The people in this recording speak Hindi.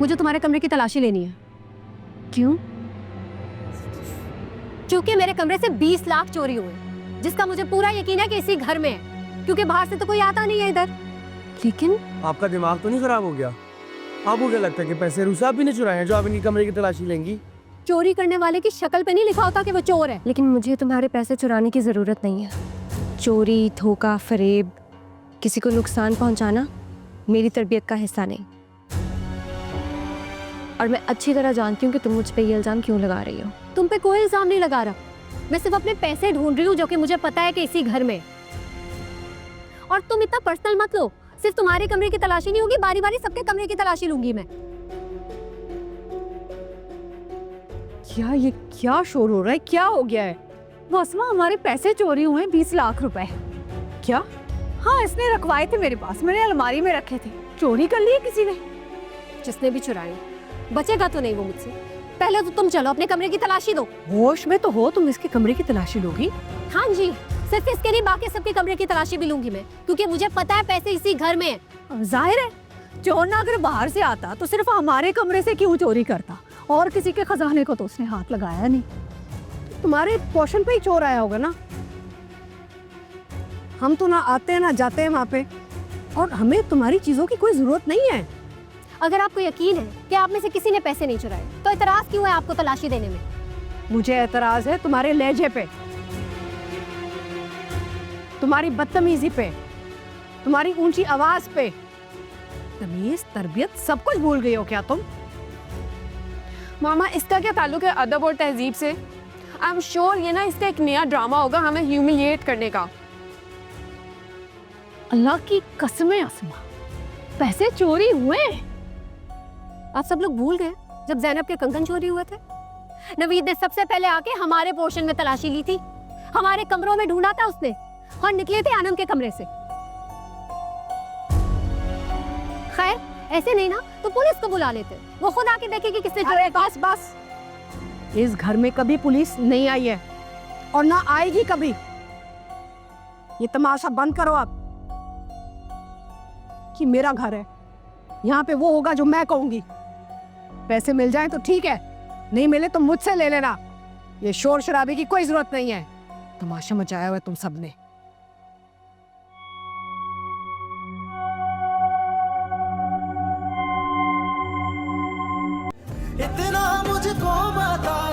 मुझे तुम्हारे कमरे की तलाशी लेनी है। क्यों? क्योंकि मेरे कमरे से 20 लाख चोरी हुए, जिसका मुझे पूरा यकीन है कि इसी घर में है, क्योंकि बाहर से तो कोई आता नहीं है इधर। लेकिन आपका दिमाग तो नहीं खराब हो गया? आपको क्या लगता है कि पैसे रूसा भी नहीं चुराए हैं जो आप इनकी कमरे की तलाशी लेंगी? चोरी करने वाले की शक्ल पे नहीं लिखा होता कि वो चोर है। लेकिन मुझे तुम्हारे पैसे चुराने की ज़रूरत नहीं है। चोरी, धोखा, फरेब, किसी को नुकसान पहुंचाना मेरी तरबियत का हिस्सा नहीं। और मैं अच्छी तरह जानती हूँ कि तुम मुझ पे ये इल्ज़ाम क्यों लगा रही हो। तुम पे कोई इल्जाम नहीं लगा रहा, मैं सिर्फ अपने पैसे ढूंढ रही हूँ जो कि मुझे पता है कि इसी घर में। और तुम इतना पर्सनल मत लो, सिर्फ तुम्हारे कमरे की तलाशी नहीं होगी, बारी बारी सबके कमरे की तलाशी लूंगी मैं। ये क्या शोर हो रहा है? क्या हो गया है? वसमा, हमारे पैसे चोरी हुए 20 लाख रुपए। क्या? हाँ, इसने रखवाए थे मेरे पास, मैंने अलमारी में रखे थे। चोरी कर लिए किसी ने? जिसने भी चुराए, बचेगा तो नहीं वो मुझसे। पहले तो तुम चलो अपने कमरे की तलाशी दो। होश में तो हो तुम? इसके कमरे की तलाशी लोगी? हाँ जी, सिर्फ इसके नहीं, बाकी सबके कमरे की तलाशी भी लूंगी मैं, क्योंकि मुझे पता है पैसे इसी घर में है। जाहिर है, चोर ना अगर बाहर से आता तो सिर्फ हमारे कमरे से क्यों चोरी करता? और किसी के खजाने को तो उसने हाथ लगाया नहीं। तुम्हारे पोर्शन पे ही चोर आया होगा ना। हम तो ना आते हैं ना जाते हैं वहाँ पे, और हमें तुम्हारी चीजों की कोई जरूरत नहीं है। अगर आपको यकीन है कि आप में से किसी ने पैसे नहीं चुराए, तो इतराज क्यों है आपको तलाशी देने में? मुझे एतराज है तुम्हारे लहजे पे, तुम्हारी बदतमीजी पे, तुम्हारी ऊंची आवाज पे। तमीज, तरबियत सब कुछ भूल गई हो क्या तुम? मामा, इसका क्या ताल्लुक है अदब और तहजीब से? आई एम श्योर ये ना इसका एक नया ड्रामा होगा हमें ह्यूमिलिएट करने का। अल्लाह की कसमें असमा, पैसे चोरी हुए? आप सब लोग भूल गए जब ज़ैनब के कंगन चोरी हुए थे? नवीद ने सबसे पहले आके हमारे पोर्शन में तलाशी ली थी, हमारे कमरों में ढूंढा था उसने, और निकले थे आनंद के कमरे से। खैर, ऐसे नहीं ना तो पुलिस को बुला लेते, वो खुद आके देखेगी किसने चोरी। बस बस, इस घर में कभी पुलिस नहीं आई है और ना आएगी कभी। ये तमाशा बंद करो अब कि मेरा घर है, यहाँ पे वो होगा जो मैं कहूंगी। पैसे मिल जाए तो ठीक है, नहीं मिले तो मुझसे ले लेना। ये शोर शराबे की कोई जरूरत नहीं है। तमाशा मचाया हुआ है तुम सबने। इतना मुझको बता